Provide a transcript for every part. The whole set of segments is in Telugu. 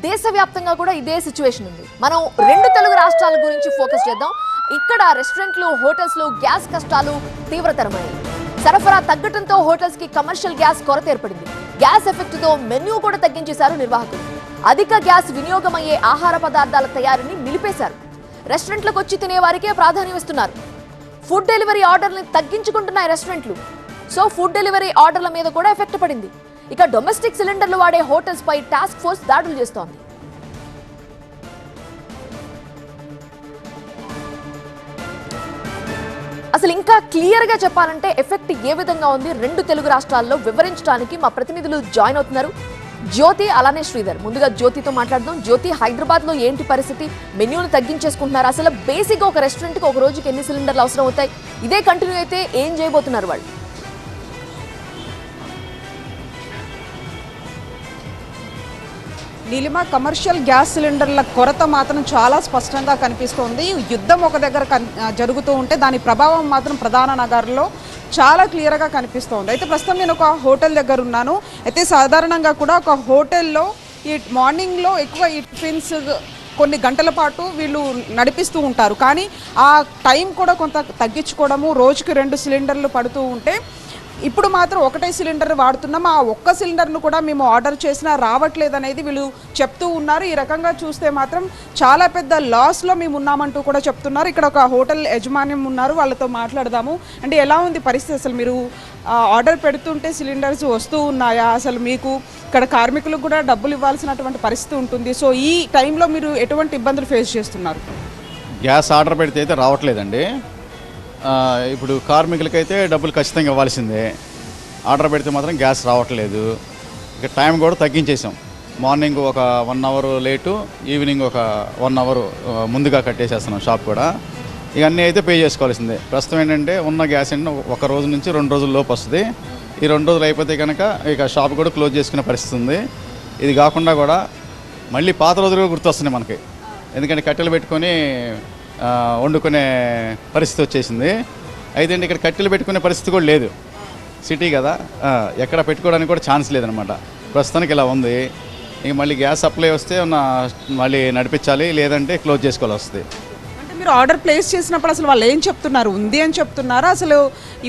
దేశవ్యాప్తంగా కూడా ఇదే సిచ్యువేషన్ ఉంది. మనం రెండు తెలుగు రాష్ట్రాల గురించి ఫోకస్ చేద్దాం. ఇక్కడ రెస్టారెంట్లు, హోటల్స్ లో గ్యాస్ కష్టాలు తీవ్రతరమయ్యాయి. సరఫరా తగ్గడంతో హోటల్స్ కి కమర్షియల్ గ్యాస్ కొరత ఏర్పడింది. గ్యాస్ ఎఫెక్ట్ తో మెన్యూ కూడా తగ్గించేశారు నిర్వాహకులు. అధిక గ్యాస్ వినియోగమయ్యే ఆహార పదార్థాల తయారీని నిలిపేశారు. రెస్టారెంట్లకు వచ్చి తినే వారికే ప్రాధాన్యం ఇస్తున్నారు. ఫుడ్ డెలివరీ ఆర్డర్ని తగ్గించుకుంటున్నాయి రెస్టారెంట్లు. సో ఫుడ్ డెలివరీ ఆర్డర్ల మీద కూడా ఎఫెక్ట్ పడింది. ఇక డొమెస్టిక్ సిలిండర్లు వాడే హోటల్స్ పై టాస్క్ ఫోర్స్ దాడులు చేస్తోంది. అసలు ఇంకా క్లియర్ గా చెప్పాలంటే ఎఫెక్ట్ ఏ విధంగా ఉంది రెండు తెలుగు రాష్ట్రాల్లో వివరించడానికి మా ప్రతినిధులు జాయిన్ అవుతున్నారు. జ్యోతి అలానే శ్రీధర్. ముందుగా జ్యోతితో మాట్లాడదాం. జ్యోతి, హైదరాబాద్ లో ఏంటి పరిస్థితి? మెన్యూను తగ్గించేసుకుంటున్నారు. అసలు బేసిక్ గా ఒక రెస్టారెంట్ కి ఒక రోజుకి ఎన్ని సిలిండర్లు అవసరం అవుతాయి? ఇదే కంటిన్యూ అయితే ఏం చేయబోతున్నారు వాళ్ళు? నీలిమ, కమర్షియల్ గ్యాస్ సిలిండర్ల కొరత మాత్రం చాలా స్పష్టంగా కనిపిస్తోంది. యుద్ధం ఒక దగ్గర జరుగుతూ ఉంటే దాని ప్రభావం మాత్రం ప్రధాన నగరంలో చాలా క్లియర్గా కనిపిస్తోంది. అయితే ప్రస్తుతం నేను ఒక హోటల్ దగ్గర ఉన్నాను. అయితే సాధారణంగా కూడా ఒక హోటల్లో ఈ మార్నింగ్లో ఎక్కువ ఈ టిఫిన్స్ కొన్ని గంటల పాటు వీళ్ళు నడిపిస్తూ ఉంటారు. కానీ ఆ టైం కూడా కొంత తగ్గించుకోవడము, రోజుకి 2 సిలిండర్లు పడుతూ ఉంటే ఇప్పుడు మాత్రం ఒకటే సిలిండర్ వాడుతున్నాం, ఆ ఒక్క సిలిండర్ను కూడా మేము ఆర్డర్ చేసినా రావట్లేదు అనేది వీళ్ళు చెప్తూ ఉన్నారు. ఈ రకంగా చూస్తే మాత్రం చాలా పెద్ద లాస్లో మేము ఉన్నామంటూ కూడా చెప్తున్నారు. ఇక్కడ ఒక హోటల్ యజమాన్యం ఉన్నారు, వాళ్ళతో మాట్లాడదాము. అంటే ఎలా ఉంది పరిస్థితి? అసలు మీరు ఆర్డర్ పెడుతుంటే సిలిండర్స్ వస్తూ ఉన్నాయా? అసలు మీకు ఇక్కడ కార్మికులకు కూడా డబ్బులు ఇవ్వాల్సినటువంటి పరిస్థితి ఉంటుంది. సో ఈ టైంలో మీరు ఎటువంటి ఇబ్బందులు ఫేస్ చేస్తున్నారు? గ్యాస్ ఆర్డర్ పెడితే అయితే రావట్లేదండి. ఇప్పుడు కార్మికులకైతే డబ్బులు ఖచ్చితంగా ఇవ్వాల్సిందే. ఆర్డర్ పెడితే మాత్రం గ్యాస్ రావట్లేదు. ఇక టైం కూడా తగ్గించేసాం. మార్నింగ్ ఒక 1 అవర్ లేటు, ఈవినింగ్ ఒక 1 అవర్ ముందుగా కట్టేసేస్తున్నాం షాప్ కూడా. ఇక అన్నీ అయితే పే చేసుకోవాల్సిందే. ప్రస్తుతం ఏంటంటే ఉన్న గ్యాస్ ఏంటంటే ఒక రోజు నుంచి 2 రోజుల లోపు వస్తుంది. ఈ 2 రోజులు అయిపోతే కనుక ఇక షాప్ కూడా క్లోజ్ చేసుకునే పరిస్థితి ఉంది. ఇది కాకుండా కూడా మళ్ళీ పాత రోజులు కూడా గుర్తొస్తున్నాయి మనకి. ఎందుకంటే కట్టెలు పెట్టుకొని వండుకునే పరిస్థితి వచ్చేసింది. అయితే ఇక్కడ కట్టెలు పెట్టుకునే పరిస్థితి కూడా లేదు. సిటీ కదా, ఎక్కడ పెట్టుకోవడానికి కూడా ఛాన్స్ లేదనమాట. ప్రస్తుతానికి ఇలా ఉంది. ఇంక మళ్ళీ గ్యాస్ సప్లై వస్తే మళ్ళీ నడిపించాలి, లేదంటే క్లోజ్ చేసుకోవాలి వస్తుంది. అంటే మీరు ఆర్డర్ ప్లేస్ చేసినప్పుడు అసలు వాళ్ళు ఏం చెప్తున్నారు? ఉంది అని చెప్తున్నారా? అసలు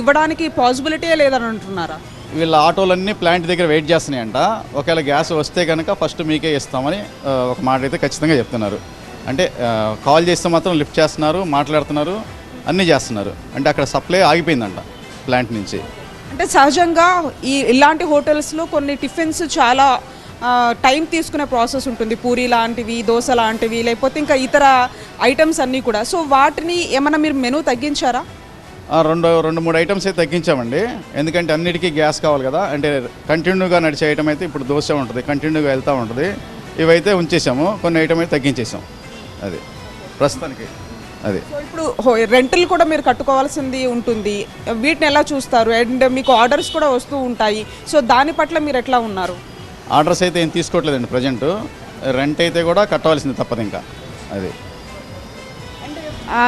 ఇవ్వడానికి పాసిబిలిటీ లేదని అంటున్నారా? వీళ్ళ ఆటోలన్నీ ప్లాంట్ దగ్గర వెయిట్ చేస్తున్నాయంట. ఒకవేళ గ్యాస్ వస్తే కనుక ఫస్ట్ మీకే ఇస్తామని ఒక మాట అయితే ఖచ్చితంగా చెప్తున్నారు. అంటే కాల్ చేస్తే మాత్రం లిఫ్ట్ చేస్తున్నారు, మాట్లాడుతున్నారు, అన్నీ చేస్తున్నారు. అంటే అక్కడ సప్లై ఆగిపోయిందంట ప్లాంట్ నుంచి. అంటే సహజంగా ఇలాంటి హోటల్స్లో కొన్ని టిఫిన్స్ చాలా టైం తీసుకునే ప్రాసెస్ ఉంటుంది. పూరి లాంటివి, దోశ లాంటివి, లేకపోతే ఇంకా ఇతర ఐటమ్స్ అన్నీ కూడా. సో వాటిని ఏమన్నా మీరు మెనూ తగ్గించారా? 2-3 ఐటమ్స్ అయితే తగ్గించామండి. ఎందుకంటే అన్నిటికీ గ్యాస్ కావాలి కదా. అంటే కంటిన్యూగా నడిచే ఐటమ్ అయితే ఇప్పుడు దోశ ఉంటుంది, కంటిన్యూగా వెళ్తూ ఉంటుంది. ఇవైతే ఉంచేసాము, కొన్ని ఐటమ్ అయితే తగ్గించేసాం. అది ప్రస్తుతానికి అది. సో ఇప్పుడు రెంటల్ కూడా మీరు కట్టుకోవాల్సింది ఉంటుంది. వీటిని ఎలా చూస్తారు? అండ్ మీకు ఆర్డర్స్ కూడా వస్తూ ఉంటాయి. సో దాని పట్ల మీరు ఎట్లా ఉన్నారు? ఆర్డర్స్ అయితే ఏం తీసుకోవట్లేదండి ప్రజెంట్. రెంట్ అయితే కూడా కట్టవలసింది తప్పదు ఇంకా. అది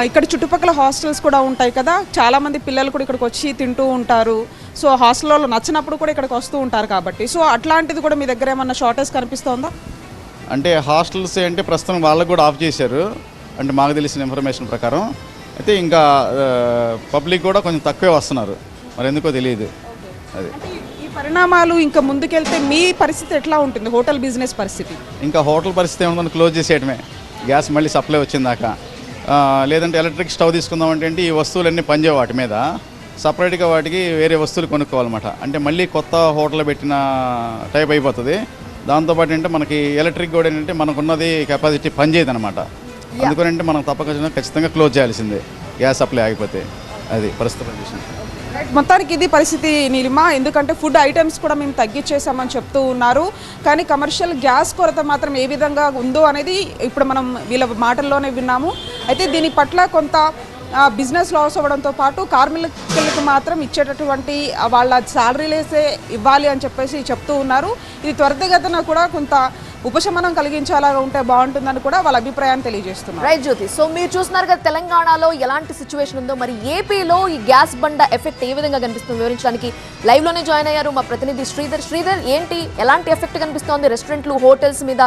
ఇక్కడ చుట్టుపక్కల హాస్టల్స్ కూడా ఉంటాయి కదా, చాలామంది పిల్లలు కూడా ఇక్కడికి వచ్చి తింటూ ఉంటారు. సో హాస్టల్లో నచ్చినప్పుడు కూడా ఇక్కడికి వస్తూ ఉంటారు కాబట్టి, సో అట్లాంటిది కూడా మీ దగ్గర ఏమన్నా షార్టేజ్ కనిపిస్తోందా? అంటే హాస్టల్స్ అంటే ప్రస్తుతం వాళ్ళకు కూడా ఆఫ్ చేశారు, అంటే మాకు తెలిసిన ఇన్ఫర్మేషన్ ప్రకారం. అయితే ఇంకా పబ్లిక్ కూడా కొంచెం తక్కువే వస్తున్నారు, మరి ఎందుకో తెలియదు. అది ఈ పరిణామాలు ఇంకా ముందుకెళ్తే మీ పరిస్థితి ఎట్లా ఉంటుంది? హోటల్ బిజినెస్ పరిస్థితి? ఇంకా హోటల్ పరిస్థితి ఏముందని క్లోజ్ చేసేయడమే, గ్యాస్ మళ్ళీ సప్లై వచ్చిందాక. లేదంటే ఎలక్ట్రిక్ స్టవ్ తీసుకుందామంటే ఈ వస్తువులన్నీ పనిచేయ వాటి మీద సపరేట్గా వాటికి వేరే వస్తువులు కొనుక్కోవాలన్నమాట. అంటే మళ్ళీ కొత్త హోటల్ పెట్టిన టైప్ అయిపోతుంది. దాంతోపాటు అంటే మనకి ఎలక్ట్రిక్ కూడా ఏంటంటే మనకున్నది కెపాసిటీ పనిచేయదు అనమాట. అందుకనంటే మనం ఖచ్చితంగా క్లోజ్ చేయాల్సిందే గ్యాస్ సప్లై ఆగిపోతే. అది ప్రస్తుత పొజిషన్. మొత్తానికి ఇది పరిస్థితి నీలిమ. ఎందుకంటే ఫుడ్ ఐటమ్స్ కూడా మేము తగ్గించేసామని చెప్తూ ఉన్నారు. కానీ కమర్షియల్ గ్యాస్ కొరత మాత్రం ఏ విధంగా ఉందో అనేది ఇప్పుడు మనం వీళ్ళ మాటల్లోనే విన్నాము. అయితే దీని పట్ల కొంత బిజినెస్ లాస్ అవ్వడంతో పాటు కార్మికులకు మాత్రం ఇచ్చేటటువంటి వాళ్ళ శాలరీలేసే ఇవ్వాలి అని చెప్పేసి చెప్తూ ఉన్నారు. ఇది త్వరితగతిన కూడా కొంత ఉపశమనం కలిగించేలాగా ఉంటే బాగుంటుందని కూడా వాళ్ళ అభిప్రాయాన్ని తెలియజేస్తున్నారు. రైట్ జ్యోతి. సో మీరు చూస్తున్నారు కదా తెలంగాణలో ఎలాంటి సిచ్యువేషన్ ఉందో, మరి ఏపీలో ఈ గ్యాస్ బండ ఎఫెక్ట్ ఏ విధంగా కనిపిస్తుందో వివరించడానికి లైవ్ లోనే జాయిన్ అయ్యారు మా ప్రతినిధి శ్రీధర్. శ్రీధర్, ఏంటి ఎలాంటి ఎఫెక్ట్ కనిపిస్తోంది రెస్టారెంట్లు, హోటల్స్ మీద?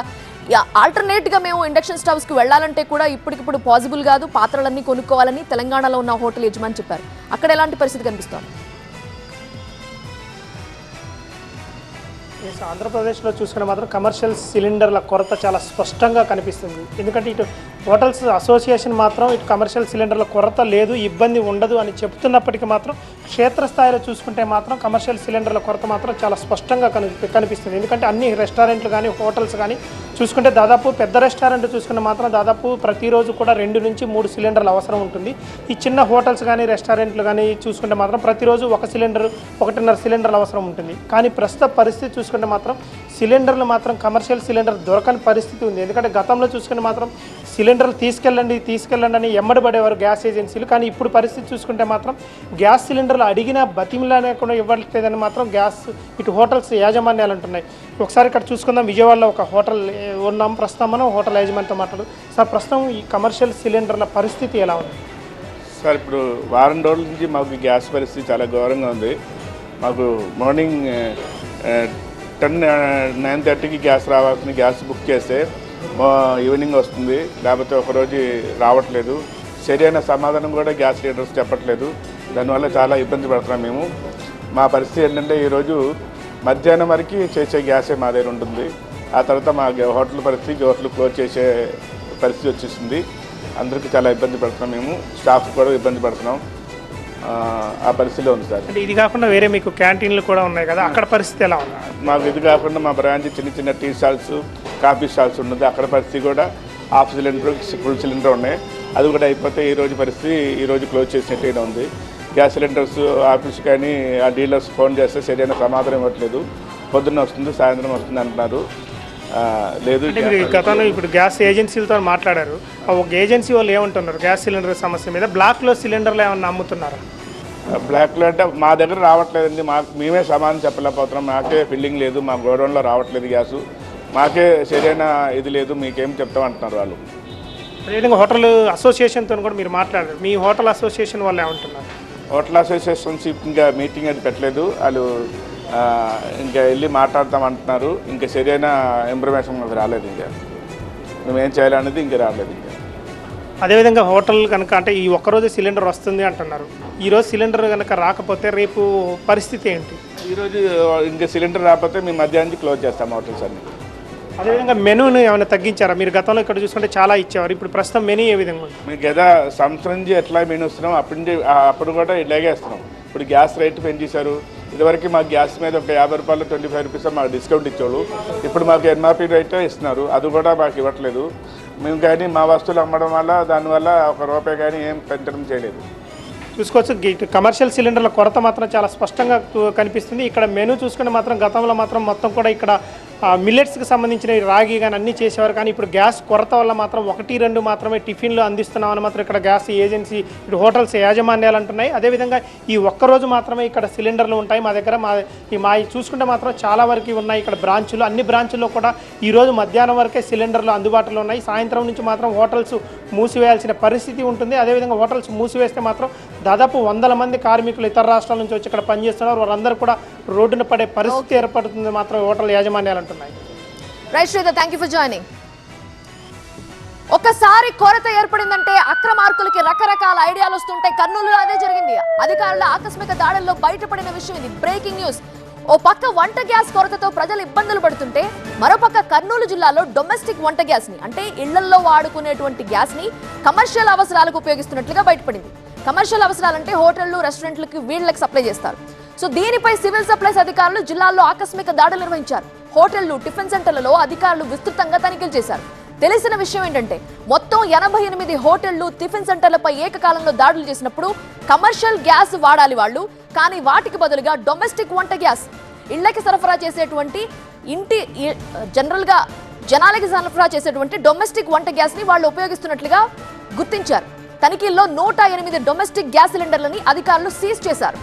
ఆల్టర్నేట్గా మేము ఇండక్షన్ స్టవ్స్కి వెళ్ళాలంటే కూడా ఇప్పటికిప్పుడు పాసిబుల్ కాదు, పాత్రలన్నీ కొనుక్కోవాలని తెలంగాణలో ఉన్న హోటల్ యజమాని చెప్పారు. అక్కడ ఎలాంటి పరిస్థితి కనిపిస్తోంది? ఆంధ్రప్రదేశ్లో చూసుకుంటే మాత్రం కమర్షియల్ సిలిండర్ల కొరత చాలా స్పష్టంగా కనిపిస్తుంది. ఎందుకంటే ఇటు హోటల్స్ అసోసియేషన్ మాత్రం ఇటు కమర్షియల్ సిలిండర్ల కొరత లేదు, ఇబ్బంది ఉండదు అని చెప్తున్నప్పటికీ మాత్రం క్షేత్రస్థాయిలో చూసుకుంటే మాత్రం కమర్షియల్ సిలిండర్ల కొరత మాత్రం చాలా స్పష్టంగా కనిపిస్తుంది. ఎందుకంటే అన్ని రెస్టారెంట్లు కానీ హోటల్స్ కానీ చూసుకుంటే దాదాపు పెద్ద రెస్టారెంట్ చూసుకుంటే మాత్రం దాదాపు ప్రతిరోజు కూడా 2 నుంచి 3 సిలిండర్లు అవసరం ఉంటుంది. ఈ చిన్న హోటల్స్ కానీ రెస్టారెంట్లు కానీ చూసుకుంటే మాత్రం ప్రతిరోజు 1 సిలిండర్ 1.5 సిలిండర్లు అవసరం ఉంటుంది. కానీ ప్రస్తుత పరిస్థితి చూసుకుంటే మాత్రం సిలిండర్లు మాత్రం కమర్షియల్ సిలిండర్ దొరకని పరిస్థితి ఉంది. ఎందుకంటే గతంలో చూసుకుంటే మాత్రం సిలిండర్లు తీసుకెళ్ళండి అని ఎమ్మడబడేవారు గ్యాస్ ఏజెన్సీలు. కానీ ఇప్పుడు పరిస్థితి చూసుకుంటే మాత్రం గ్యాస్ సిలిండర్లు అడిగినా బతిమిలానే కూడా ఇవ్వట్లేదని మాత్రం గ్యాస్ ఇటు హోటల్స్ యాజమాన్యాలు అంటున్నాయి. ఒకసారి ఇక్కడ చూసుకుందాం, విజయవాడలో ఒక హోటల్ ఉన్నాం ప్రస్తుతం, మనం హోటల్ యాజమాన్యంతో మాట్లాడు. సార్, ప్రస్తుతం ఈ కమర్షియల్ సిలిండర్ల పరిస్థితి ఎలా ఉంది? సార్, ఇప్పుడు వారం రోజుల నుంచి మాకు గ్యాస్ పరిస్థితి చాలా ఘోరంగా ఉంది. మాకు మార్నింగ్ 9:30కి గ్యాస్ రావాల్సిన గ్యాస్ బుక్ చేస్తే ఈవినింగ్ వస్తుంది, లేకపోతే ఒకరోజు రావట్లేదు. సరైన సమాధానం కూడా గ్యాస్ లీడర్స్ చెప్పట్లేదు. దానివల్ల చాలా ఇబ్బంది పడుతున్నాం మేము. మా పరిస్థితి ఏంటంటే ఈరోజు మధ్యాహ్నం వరకు చేసే గ్యాసే మా దగ్గర ఉంటుంది. ఆ తర్వాత మా హోటల్ పరిస్థితి హోటల్ క్లోజ్ చేసే పరిస్థితి వచ్చేసింది. అందరికీ చాలా ఇబ్బంది పడుతున్నాం మేము, స్టాఫ్ కూడా ఇబ్బంది పడుతున్నాం. ఆ పరిస్థితిలో ఉంది సార్. అంటే ఇది కాకుండా వేరే మీకు క్యాంటీన్లు కూడా ఉన్నాయి కదా, అక్కడ పరిస్థితి ఎలా ఉంది? మాకు ఇది కాకుండా మా బ్రాంచ్ చిన్న టీ స్టాల్స్, కాఫీ స్టాల్స్ ఉన్నది. అక్కడ పరిస్థితి కూడా హాఫ్ సిలిండర్, ఫుల్ సిలిండర్ ఉన్నాయి. అది కూడా అయిపోతే ఈరోజు పరిస్థితి ఈరోజు క్లోజ్ చేసినట్టుగా ఉంది. గ్యాస్ సిలిండర్స్ ఆఫీస్ కానీ ఆ డీలర్స్ ఫోన్ చేస్తే సరైన సమాధానం ఇవ్వట్లేదు. పొద్దున్న వస్తుంది, సాయంత్రం వస్తుంది అంటున్నారు. లేదు, గతంలో ఇప్పుడు గ్యాస్ ఏజెన్సీలతో మాట్లాడారు. ఒక ఏజెన్సీ వాళ్ళు ఏమంటున్నారు గ్యాస్ సిలిండర్ సమస్య మీద? బ్లాక్లో సిలిండర్లు ఏమన్నా అమ్ముతున్నారా? బ్లాక్లో అంటే మా దగ్గర రావట్లేదండి. మేమే సమాధానం చెప్పలేకపోతున్నాం. మాకే ఫిల్లింగ్ లేదు, మా గోడౌన్లో రావట్లేదు గ్యాసు. మాకే సరైన ఇది లేదు, మీకేం చెప్తాం అంటున్నారు వాళ్ళు. అదేవిధంగా హోటల్ అసోసియేషన్తో కూడా మీరు మాట్లాడారు. మీ హోటల్ అసోసియేషన్ వాళ్ళు ఏమంటున్నారు? హోటల్ అసోసియేషన్స్ ఇంకా మీటింగ్ అది పెట్టలేదు. వాళ్ళు ఇంకా వెళ్ళి మాట్లాడతామంటున్నారు. ఇంకా సరైన ఇన్ఫర్మేషన్ మాకు రాలేదు. ఇంకా మేము ఏం చేయాలనేది ఇంకా రాలేదు. ఇంకా అదేవిధంగా హోటల్ కనుక అంటే ఈ ఒక్కరోజు సిలిండర్ వస్తుంది అంటున్నారు. ఈరోజు సిలిండర్ కనుక రాకపోతే రేపు పరిస్థితి ఏంటి? ఈరోజు ఇంకా సిలిండర్ రాకపోతే మేము మధ్యాహ్నం క్లోజ్ చేస్తాం హోటల్స్ అన్ని. అదేవిధంగా మెనూని ఏమైనా తగ్గించారా? మీరు గతంలో ఇక్కడ చూసుకుంటే చాలా ఇచ్చేవారు, ఇప్పుడు ప్రస్తుతం మెనూ ఏ విధంగా ఉంది? మీకు ఏదో సంవత్సరం నుంచి ఎట్లా మెనూ ఇస్తున్నాం అప్పుడు కూడా ఇలాగే ఇస్తున్నాం. ఇప్పుడు గ్యాస్ రేట్ పెంచేశారు. ఇదివరకు మాకు గ్యాస్ మీద ఒక 50 రూపాయలు 25 రూపీస్ మాకు డిస్కౌంట్ ఇచ్చేవాళ్ళు. ఇప్పుడు మాకు ఎంఆర్పీ రేట్ ఇస్తున్నారు, అది కూడా మాకు ఇవ్వట్లేదు. మేము కానీ మా వస్తువులు అమ్మడం వల్ల దానివల్ల ₹1 కానీ ఏం పెంచడం చేయలేదు. చూసుకోవచ్చు, కమర్షియల్ సిలిండర్ల కొరత మాత్రం చాలా స్పష్టంగా కనిపిస్తుంది. ఇక్కడ మెనూ చూసుకుంటే మాత్రం గతంలో మాత్రం మొత్తం కూడా ఇక్కడ మిల్లెట్స్కి సంబంధించిన రాగి కానీ అన్నీ చేసేవారు. కానీ ఇప్పుడు గ్యాస్ కొరత వల్ల మాత్రం 1-2 మాత్రమే టిఫిన్లు అందిస్తున్నామని మాత్రం ఇక్కడ గ్యాస్ ఏజెన్సీ ఇటు హోటల్స్ యాజమాన్యాలు అంటున్నాయి. అదేవిధంగా ఈ ఒక్కరోజు మాత్రమే ఇక్కడ సిలిండర్లు ఉంటాయి మా దగ్గర. మా చూసుకుంటే మాత్రం చాలా వరకు ఉన్నాయి ఇక్కడ బ్రాంచులు. అన్ని బ్రాంచుల్లో కూడా ఈరోజు మధ్యాహ్నం వరకే సిలిండర్లు అందుబాటులో ఉన్నాయి. సాయంత్రం నుంచి మాత్రం హోటల్స్ మూసివేయాల్సిన పరిస్థితి ఉంటుంది. అదేవిధంగా హోటల్స్ మూసివేస్తే మాత్రం దాదాపు 100 మంది కార్మికులు ఇతర రాష్ట్రాల నుంచి వచ్చి ఇక్కడ పనిచేస్తున్నారు. వాళ్ళందరూ కూడా రోడ్డున పడే పరిస్థితి ఏర్పడుతుంది మాత్రం హోటల్ యాజమాన్యాలు అంటున్నాయి. Right Sridhar, thank you for joining. ఒకసారి కొరత ఏర్పడిందంటే అక్రమార్కులకి రకరకాల ఐడియాలు వస్తుంటాయి. కర్నూలులో అదే జరిగింది. అధికారుల ఆకస్మిక దాడుల్లో బయటపడిన విషయం ఇది. Breaking news. ఓ పక్క వంట గ్యాస్ కొరతతో ప్రజలు ఇబ్బందులు పడుతుంటే మరోపక్క కర్నూలు జిల్లాలో డొమెస్టిక్ వంట గ్యాస్ ని అంటే ఇళ్లలో వాడుకునేటువంటి గ్యాస్ ని కమర్షియల్ అవసరాలకు ఉపయోగిస్తున్నట్లుగా బయటపడింది. కమర్షియల్ అవసరాలంటే హోటళ్లు, రెస్టారెంట్లకు వీళ్ళకి సప్లై చేస్తారు. సో దీనిపై సివిల్ సప్లైస్ అధికారులు జిల్లాల్లో ఆకస్మిక దాడులు నిర్వహించారు. హోటళ్లు, టిఫిన్ సెంటర్లలో అధికారులు విస్తృతంగా తనిఖీలు చేశారు. తెలిసిన విషయం ఏంటంటే మొత్తం 88 హోటళ్లు, టిఫిన్ సెంటర్లపై ఏకకాలంలో దాడులు చేసినప్పుడు కమర్షియల్ గ్యాస్ వాడాలి వాళ్ళు, కానీ వాటికి బదులుగా డొమెస్టిక్ వంట గ్యాస్ ఇళ్లకి సరఫరా చేసేటువంటి జనాలకి సరఫరా చేసేటువంటి డొమెస్టిక్ వంట గ్యాస్ ని వాళ్ళు ఉపయోగిస్తున్నట్లుగా గుర్తించారు. తనిఖీల్లో 108 డొమెస్టిక్ గ్యాస్ సిలిండర్లని అధికారులు సీజ్ చేశారు.